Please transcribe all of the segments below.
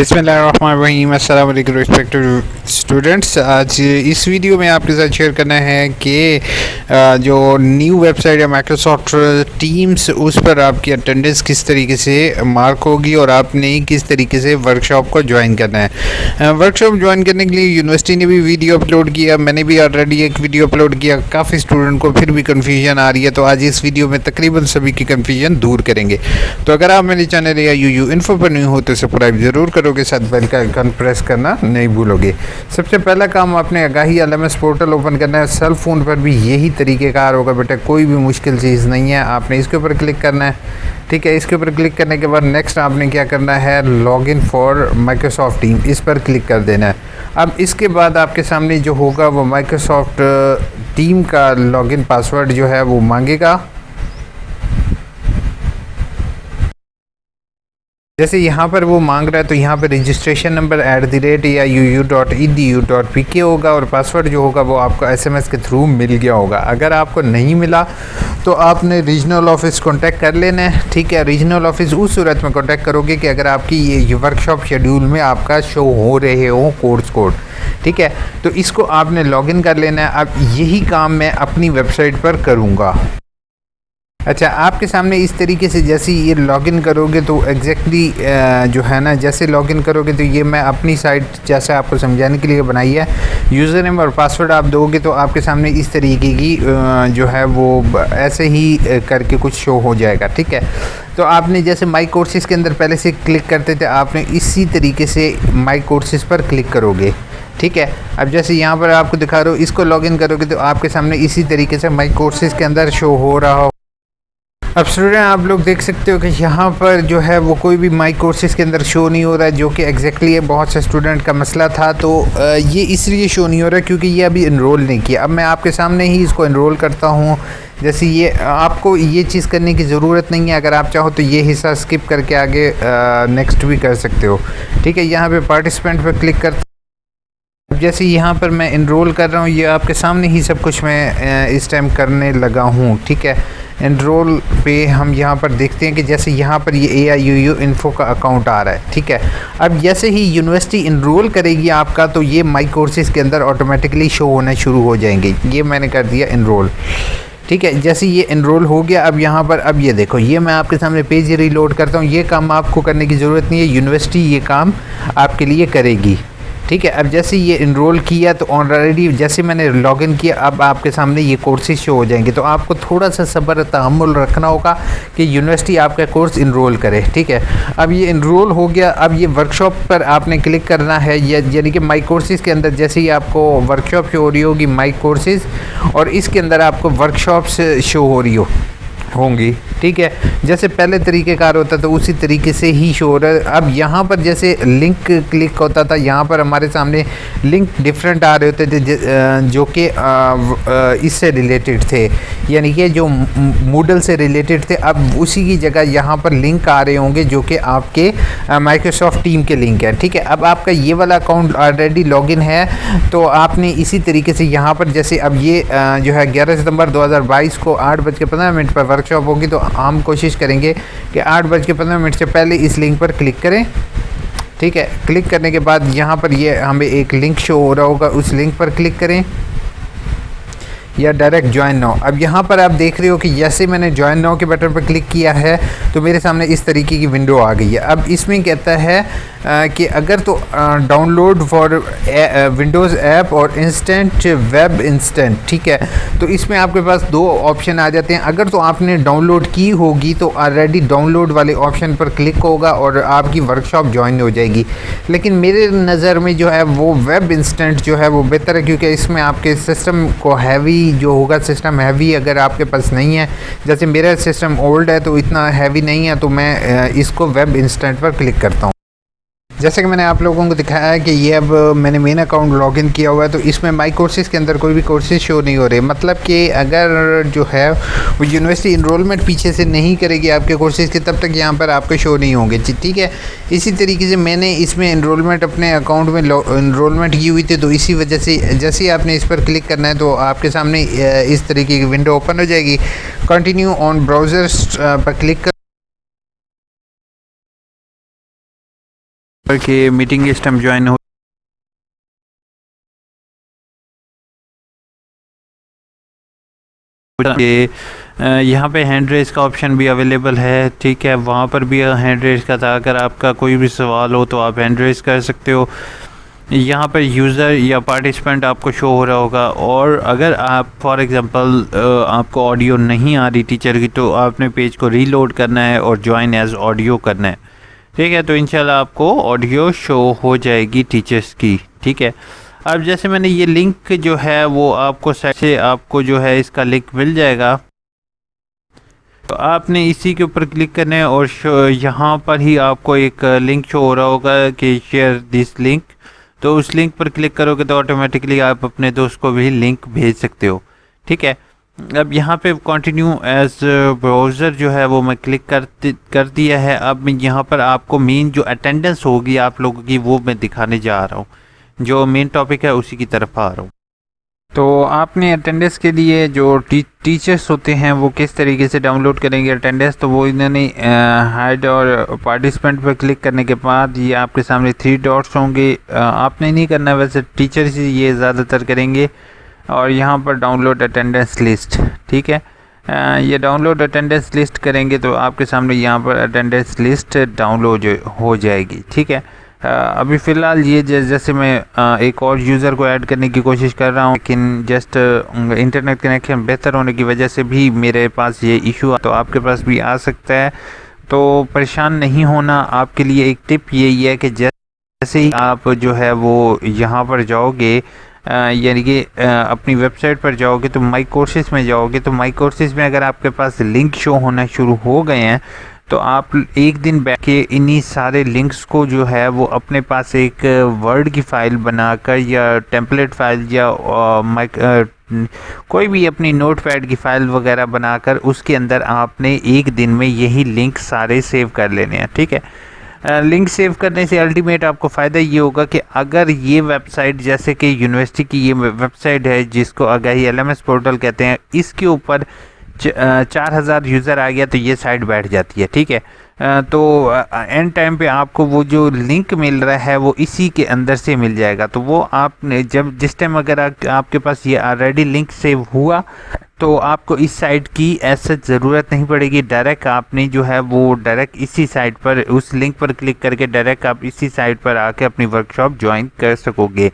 बिस्मिल्लाहिर्रहमानिर्रहीम। अस्सलाम वालेकुम रिस्पेक्टेड स्टूडेंट्स। आज इस वीडियो में आपके साथ शेयर करना है कि जो न्यू वेबसाइट है माइक्रोसॉफ्ट टीम्स, उस पर आपकी अटेंडेंस किस तरीके से मार्क होगी और आपने किस तरीके से वर्कशॉप को ज्वाइन करना है। वर्कशॉप ज्वाइन करने के लिए यूनिवर्सिटी ने भी वीडियो अपलोड किया, मैंने भी ऑलरेडी एक वीडियो अपलोड किया। काफ़ी स्टूडेंट को फिर भी कन्फ्यूजन आ रही है, तो आज इस वीडियो में तकरीबन सभी की कन्फ्यूजन दूर करेंगे। तो अगर आप मेरे चैनल या यूयू इन्फो पर नहीं हो तो सब्सक्राइब ज़रूर करोगे, साथ बेल का आइकन प्रेस करना नहीं भूलोगे। सबसे पहला काम आपने आगाही LMS पोर्टल ओपन करना है। सेल फ़ोन पर भी यही तरीक़ेकार होगा बेटा, कोई भी मुश्किल चीज़ नहीं है। आपने इसके ऊपर क्लिक करना है, ठीक है। इसके ऊपर क्लिक करने के बाद नेक्स्ट आपने क्या करना है, लॉगिन फॉर माइक्रोसॉफ्ट टीम, इस पर क्लिक कर देना है। अब इसके बाद आपके सामने जो होगा वो माइक्रोसॉफ्ट टीम का लॉगिन पासवर्ड जो है वो मांगेगा। जैसे यहाँ पर वो मांग रहा है तो यहाँ पर रजिस्ट्रेशन नंबर @ या uu.edu.pk होगा और पासवर्ड जो होगा वो आपको SMS के थ्रू मिल गया होगा। अगर आपको नहीं मिला तो आपने रीजनल ऑफिस कांटेक्ट कर लेना है, ठीक है। रीजनल ऑफिस उस सूरत में कांटेक्ट करोगे कि अगर आपकी ये वर्कशॉप शेड्यूल में आपका शो हो रहे हो कोर्स कोड, ठीक है। तो इसको आपने लॉगिन कर लेना है। अब यही काम मैं अपनी वेबसाइट पर करूँगा। अच्छा, आपके सामने इस तरीके से जैसे ये लॉगिन करोगे तो एग्जैक्टली जो है ना, जैसे लॉगिन करोगे तो ये मैं अपनी साइट जैसे आपको समझाने के लिए बनाई है। यूज़र नेम और पासवर्ड आप दोगे तो आपके सामने इस तरीके की जो है वो ऐसे ही करके कुछ शो हो जाएगा, ठीक है। तो आपने जैसे माई कोर्सेज़ के अंदर पहले से क्लिक करते थे, आपने इसी तरीके से माई कोर्सेज़ पर क्लिक करोगे, ठीक है। अब जैसे यहाँ पर आपको दिखा रहा हूँ, इसको लॉगिन करोगे तो आपके सामने इसी तरीके से माई कोर्सेज़ के अंदर शो हो रहा हो। अब स्टूडेंट आप लोग देख सकते हो कि यहाँ पर जो है वो कोई भी माई कोर्सेज़ के अंदर शो नहीं हो रहा है, जो कि एग्जैक्टली बहुत से स्टूडेंट का मसला था। तो ये इसलिए शो नहीं हो रहा है क्योंकि ये अभी इनरोल नहीं किया। अब मैं आपके सामने ही इसको इनरोल करता हूँ। जैसे ये आपको ये चीज़ करने की ज़रूरत नहीं है, अगर आप चाहो तो ये हिस्सा स्किप करके आगे नेक्स्ट भी कर सकते हो, ठीक है। यहाँ पर पार्टिसिपेंट पर क्लिक करता हूँ। जैसे यहाँ पर मैं इनरोल कर रहा हूँ, ये आपके सामने ही सब कुछ मैं इस टाइम करने लगा हूँ, ठीक है। एनरोल पे हम यहाँ पर देखते हैं कि जैसे यहाँ पर ये AIUU इन्फो का अकाउंट आ रहा है, ठीक है। अब जैसे ही यूनिवर्सिटी इनरोल करेगी आपका तो ये माई कोर्सेज़ के अंदर ऑटोमेटिकली शो होना शुरू हो जाएंगे। ये मैंने कर दिया इनरोल, ठीक है। जैसे ये इनरोल हो गया, अब यहाँ पर अब ये देखो, ये मैं आपके सामने पेज रीलोड करता हूँ। ये काम आपको करने की ज़रूरत नहीं है, यूनिवर्सिटी ये काम आपके लिए करेगी, ठीक है। अब जैसे ये इनरोल किया तो ऑलरेडी जैसे मैंने लॉगिन किया, अब आपके सामने ये कोर्सेज शो हो जाएंगे। तो आपको थोड़ा सा सब्र तहम्मुल रखना होगा कि यूनिवर्सिटी आपका कोर्स इनरोल करे, ठीक है। अब ये इनरोल हो गया, अब ये वर्कशॉप पर आपने क्लिक करना है, यानी कि माई कोर्सेज़ के अंदर जैसे ही आपको वर्कशॉप शो हो रही होगी माई कोर्सेज़, और इसके अंदर आपको वर्कशॉप्स शो हो रही होंगी, ठीक है। जैसे पहले तरीक़ेकार होता था उसी तरीके से ही शो हो रहा है। अब यहाँ पर जैसे लिंक क्लिक होता था, यहाँ पर हमारे सामने लिंक डिफरेंट आ रहे होते थे जो कि इससे रिलेटेड थे, यानी कि जो मूडल से रिलेटेड थे। अब उसी की जगह यहाँ पर लिंक आ रहे होंगे जो कि आपके माइक्रोसॉफ्ट टीम के लिंक है, ठीक है। अब आपका ये वाला अकाउंट ऑलरेडी लॉगिन है तो आपने इसी तरीके से यहाँ पर जैसे अब ये जो है 11 सितंबर 2022 को 8:15 पर वर्कशॉप होगी, तो हम कोशिश करेंगे कि 8:15 से पहले इस लिंक पर क्लिक करें, ठीक है। क्लिक करने के बाद यहाँ पर ये हमें एक लिंक शो हो रहा होगा, उस लिंक पर क्लिक करें या डायरेक्ट ज्वाइन नाउ। अब यहाँ पर आप देख रहे हो कि जैसे मैंने ज्वाइन नाउ के बटन पर क्लिक किया है तो मेरे सामने इस तरीके की विंडो आ गई है। अब इसमें कहता है कि अगर तो डाउनलोड फॉर विंडोज़ ऐप और इंस्टेंट वेब इंस्टेंट, ठीक है। तो इसमें आपके पास दो ऑप्शन आ जाते हैं। अगर तो आपने डाउनलोड की होगी तो ऑलरेडी डाउनलोड वाले ऑप्शन पर क्लिक होगा और आपकी वर्कशॉप ज्वाइन हो जाएगी। लेकिन मेरे नज़र में जो है वो वेब इंस्टेंट जो है वो बेहतर है, क्योंकि इसमें आपके सिस्टम को हैवी जो होगा, सिस्टम हैवी अगर आपके पास नहीं है, जैसे मेरा सिस्टम ओल्ड है तो इतना हैवी नहीं है, तो मैं इसको वेब इंस्टेंट पर क्लिक करता हूँ। जैसे कि मैंने आप लोगों को दिखाया है कि ये अब मैंने मेन अकाउंट लॉगिन किया हुआ है, तो इसमें माई कोर्सेज़ के अंदर कोई भी कोर्सेज शो नहीं हो रहे। मतलब कि अगर जो है वो यूनिवर्सिटी इनरोलमेंट पीछे से नहीं करेगी आपके कोर्सेज़ के, तब तक यहाँ पर आपके शो नहीं होंगे, ठीक है। इसी तरीके से मैंने इसमें इनरोलमेंट अपने अकाउंट में इनरोलमेंट की हुई थी, तो इसी वजह से जैसे ही आपने इस पर क्लिक करना है तो आपके सामने इस तरीके की विंडो ओपन हो जाएगी। कंटिन्यू ऑन ब्राउज़र्स पर क्लिक कर के मीटिंग इस टाइम ज्वाइन हो के यहाँ पे हैंड रेस का ऑप्शन भी अवेलेबल है। ठीक है, वहाँ पर भी हैंड रेस का था, अगर आपका कोई भी सवाल हो तो आप हैंड रेस कर सकते हो। यहाँ पर यूज़र या पार्टिसिपेंट आपको शो हो रहा होगा। और अगर आप फॉर एग्ज़ाम्पल आपको ऑडियो नहीं आ रही टीचर की, तो आपने पेज को रीलोड करना है और ज्वाइन एज ऑडियो करना है। ठीक है, तो इंशाल्लाह आपको ऑडियो शो हो जाएगी टीचर्स की। ठीक है, अब जैसे मैंने ये लिंक जो है वो आपको साइट से आपको जो है इसका लिंक मिल जाएगा, तो आपने इसी के ऊपर क्लिक करना है और यहाँ पर ही आपको एक लिंक शो हो रहा होगा कि शेयर दिस लिंक। तो उस लिंक पर क्लिक करोगे तो ऑटोमेटिकली आप अपने दोस्त को भी लिंक भेज सकते हो। ठीक है, अब यहाँ पे कंटिन्यू एज ब्राउज़र जो है वो मैं क्लिक कर दिया है। अब यहाँ पर आपको मेन जो अटेंडेंस होगी आप लोगों की वो मैं दिखाने जा रहा हूँ, जो मेन टॉपिक है उसी की तरफ आ रहा हूँ। तो आपने अटेंडेंस के लिए जो टीचर्स होते हैं वो किस तरीके से डाउनलोड करेंगे अटेंडेंस, तो वो इन्होंने हाइड और पार्टिसिपेंट पर क्लिक करने के बाद ये आपके सामने 3 डॉट्स होंगे। आपने नहीं करना, वैसे टीचर्स ही ये ज़्यादातर करेंगे। और यहाँ पर डाउनलोड अटेंडेंस लिस्ट। ठीक है, ये डाउनलोड अटेंडेंस लिस्ट करेंगे तो आपके सामने यहाँ पर अटेंडेंस लिस्ट डाउनलोड हो जाएगी। ठीक है, अभी फ़िलहाल ये जैसे मैं एक और यूज़र को ऐड करने की कोशिश कर रहा हूँ, लेकिन जस्ट इंटरनेट कनेक्शन बेहतर होने की वजह से भी मेरे पास ये इशू, तो आपके पास भी आ सकता है। तो परेशान नहीं होना, आपके लिए एक टिप यही है कि जैसे ही आप जो है वो यहाँ पर जाओगे, यानी कि अपनी वेबसाइट पर जाओगे तो माई कोर्सेज़ में जाओगे, तो माई कोर्सेज़ में अगर आपके पास लिंक शो होना शुरू हो गए हैं तो आप एक दिन बैठ के इन्हीं सारे लिंक्स को जो है वो अपने पास एक वर्ड की फ़ाइल बनाकर या टेम्पलेट फाइल या कोई भी अपनी नोटपैड की फ़ाइल वगैरह बनाकर उसके अंदर आपने एक दिन में यही लिंक सारे सेव कर लेने हैं। ठीक है, लिंक सेव करने से अल्टीमेट आपको फ़ायदा ये होगा कि अगर ये वेबसाइट जैसे कि यूनिवर्सिटी की ये वेबसाइट है जिसको आगाही LMS पोर्टल कहते हैं, इसके ऊपर 4000 यूज़र आ गया तो ये साइट बैठ जाती है। ठीक है, तो एंड टाइम पे आपको वो जो लिंक मिल रहा है वो इसी के अंदर से मिल जाएगा। तो वो आपने जिस टाइम अगर आपके पास ये ऑलरेडी लिंक सेव हुआ तो आपको इस साइट की ऐसा ज़रूरत नहीं पड़ेगी। डायरेक्ट आपने जो है वो डायरेक्ट इसी साइट पर उस लिंक पर क्लिक करके डायरेक्ट आप इसी साइट पर आके अपनी वर्कशॉप ज्वाइन कर सकोगे।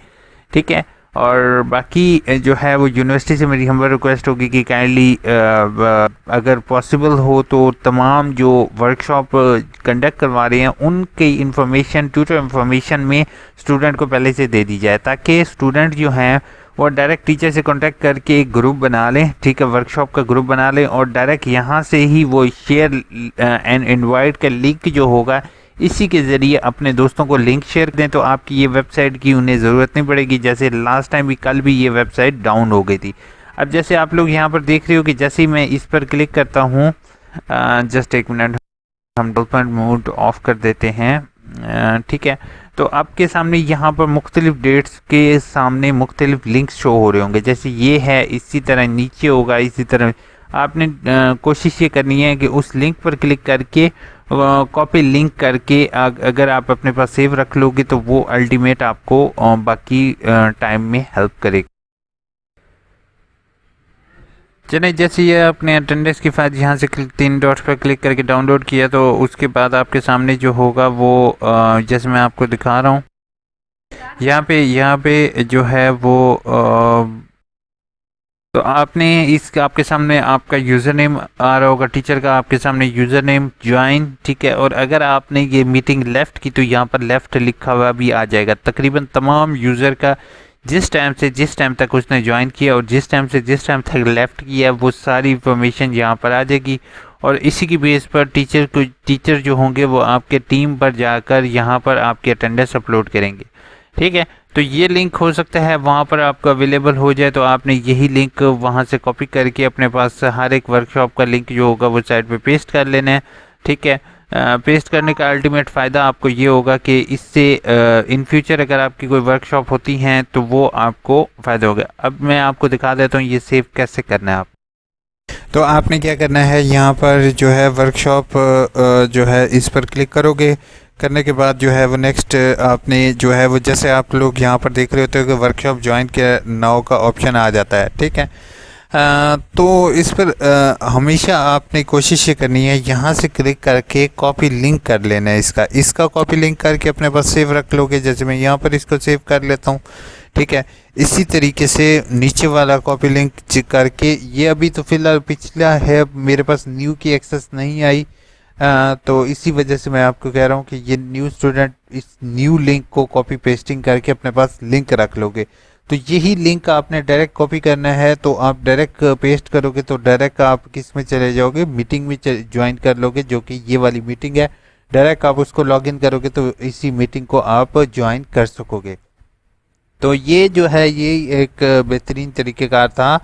ठीक है, और बाकी जो है वो यूनिवर्सिटी से मेरी हम्बल रिक्वेस्ट होगी कि काइंडली अगर पॉसिबल हो तो तमाम जो वर्कशॉप कंडक्ट करवा रहे हैं उनकी इन्फॉर्मेशन, ट्यूटर इन्फॉर्मेशन में स्टूडेंट को पहले से दे दी जाए, ताकि स्टूडेंट जो हैं वो डायरेक्ट टीचर से कांटेक्ट करके एक ग्रुप बना लें। ठीक है, वर्कशॉप का ग्रुप बना लें और डायरेक्ट यहाँ से ही वो शेयर एंड इनवाइट का लिंक जो होगा इसी के ज़रिए अपने दोस्तों को लिंक शेयर दें, तो आपकी ये वेबसाइट की उन्हें ज़रूरत नहीं पड़ेगी। जैसे लास्ट टाइम भी कल भी ये वेबसाइट डाउन हो गई थी। अब जैसे आप लोग यहाँ पर देख रहे हो कि जैसे ही मैं इस पर क्लिक करता हूँ, जस्ट एक मिनट, हम डेवलपमेंट मोड ऑफ कर देते हैं। ठीक है, तो आपके सामने यहाँ पर मुख्तलिफ डेट्स के सामने मुख्तलिफ लिंक्स शो हो रहे होंगे। जैसे ये है, इसी तरह नीचे होगा, इसी तरह आपने कोशिश ये करनी है कि उस लिंक पर क्लिक करके कॉपी लिंक करके अगर आप अपने पास सेव रख लोगे तो वो अल्टीमेट आपको बाकी टाइम में हेल्प करेगा। चलिए, जैसे ये आपने अटेंडेंस की फाइल यहाँ से 3 डॉट्स पर क्लिक करके डाउनलोड किया तो उसके बाद आपके सामने जो होगा वो जैसे मैं आपको दिखा रहा हूँ, यहाँ पे जो है वो तो आपने आपके सामने आपका यूज़र नेम आ रहा होगा, टीचर का आपके सामने यूज़र नेम ज्वाइन। ठीक है, और अगर आपने ये मीटिंग लेफ़्ट की तो यहाँ पर लेफ़्ट लिखा हुआ भी आ जाएगा। तकरीबन तमाम यूज़र का जिस टाइम तक उसने ज्वाइन किया और जिस टाइम से जिस टाइम तक लेफ़्ट किया वो सारी इंफॉर्मेशन यहाँ पर आ जाएगी। और इसी की बेस पर टीचर जो होंगे वो आपके टीम पर जाकर यहाँ पर आपकी अटेंडेंस अपलोड करेंगे। ठीक है, तो ये लिंक हो सकता है वहाँ पर आपको अवेलेबल हो जाए, तो आपने यही लिंक वहाँ से कॉपी करके अपने पास हर एक वर्कशॉप का लिंक जो होगा वो साइट पे पेस्ट कर लेना है। ठीक है, पेस्ट करने का अल्टीमेट फ़ायदा आपको ये होगा कि इससे इन फ्यूचर अगर आपकी कोई वर्कशॉप होती हैं तो वो आपको फ़ायदा होगा। अब मैं आपको दिखा देता हूँ ये सेव कैसे करना है। आप तो आपने क्या करना है, यहाँ पर जो है वर्कशॉप जो है इस पर क्लिक करोगे। करने के बाद जो है वो नेक्स्ट आपने जो है वो जैसे आप लोग यहाँ पर देख रहे होते हो कि वर्कशॉप ज्वाइन के नाउ का ऑप्शन आ जाता है, ठीक है। तो इस पर हमेशा आपने कोशिश ये करनी है, यहाँ से क्लिक करके कॉपी लिंक कर लेना है। इसका कॉपी लिंक करके अपने पास सेव रख लोगे। जैसे मैं यहाँ पर इसको सेव कर लेता हूँ, ठीक है। इसी तरीके से नीचे वाला कॉपी लिंक करके, ये अभी तो फिलहाल पिछला है, मेरे पास न्यू की एक्सेस नहीं आई, तो इसी वजह से मैं आपको कह रहा हूँ कि ये न्यू स्टूडेंट इस न्यू लिंक को कॉपी पेस्टिंग करके अपने पास लिंक रख लोगे। तो यही लिंक आपने डायरेक्ट कॉपी करना है, तो आप डायरेक्ट पेस्ट करोगे तो डायरेक्ट आप किस में चले जाओगे, मीटिंग में ज्वाइन कर लोगे, जो कि ये वाली मीटिंग है। डायरेक्ट आप उसको लॉगिन करोगे तो इसी मीटिंग को आप ज्वाइन कर सकोगे। तो ये जो है ये एक बेहतरीन तरीक़ेकार था।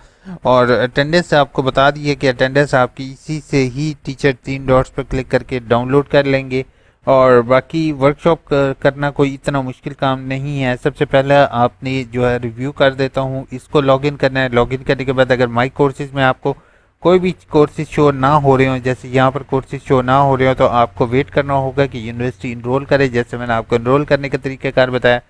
और अटेंडेंस आपको बता दिए कि अटेंडेंस आपकी इसी से ही टीचर 3 डॉट्स पर क्लिक करके डाउनलोड कर लेंगे। और बाकी वर्कशॉप करना कोई इतना मुश्किल काम नहीं है। सबसे पहले आपने जो है रिव्यू कर देता हूँ, इसको लॉगिन करना है। लॉगिन करने के बाद अगर माई कोर्सेज में आपको कोई भी कोर्सेज शो ना हो रहे हो, जैसे यहाँ पर कोर्सेज शो ना हो रहे हो, तो आपको वेट करना होगा कि यूनिवर्सिटी इनरोल करे। जैसे मैंने आपको इनरोल करने का तरीक़ाकार बताया।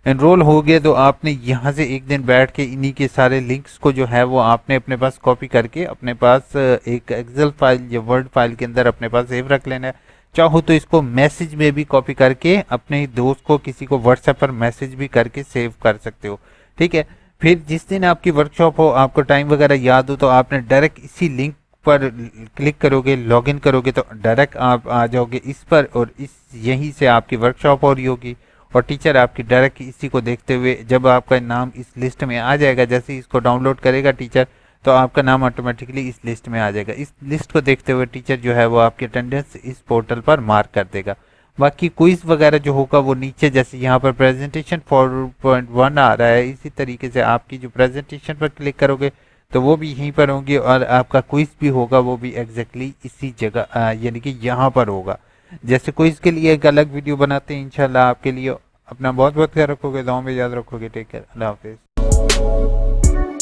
एनरोल हो गया तो आपने यहाँ से एक दिन बैठ के इन्हीं के सारे लिंक्स को जो है वो आपने अपने पास कॉपी करके अपने पास एक एक्सेल फाइल या वर्ड फाइल के अंदर अपने पास सेव रख लेना है। चाहो तो इसको मैसेज में भी कॉपी करके अपने दोस्त को, किसी को व्हाट्सएप पर मैसेज भी करके सेव कर सकते हो, ठीक है। फिर जिस दिन आपकी वर्कशॉप हो, आपको टाइम वगैरह याद हो, तो आपने डायरेक्ट इसी लिंक पर क्लिक करोगे, लॉगिन करोगे तो डायरेक्ट आप आ जाओगे इस पर, और यहीं से आपकी वर्कशॉप हो रही होगी। और टीचर आपकी डायरेक्ट इसी को देखते हुए जब आपका नाम इस लिस्ट में आ जाएगा, जैसे ही इसको डाउनलोड करेगा टीचर, तो आपका नाम ऑटोमेटिकली इस लिस्ट में आ जाएगा। इस लिस्ट को देखते हुए टीचर जो है वो आपकी अटेंडेंस इस पोर्टल पर मार्क कर देगा। बाकी क्विज वगैरह जो होगा वो नीचे, जैसे यहाँ पर प्रेजेंटेशन 4.1 आ रहा है, इसी तरीके से आपकी जो प्रेजेंटेशन पर क्लिक करोगे तो वो भी यहीं पर होंगी, और आपका क्विज भी होगा वो भी एग्जैक्टली इसी जगह यानी कि यहाँ पर होगा। जैसे क्विज के लिए एक अलग वीडियो बनाते हैं इंशाल्लाह आपके लिए। अपना बहुत बहुत ख्याल रखोगे, दुआ में याद रखोगे। टेक केयर, अल्लाह हाफिज़।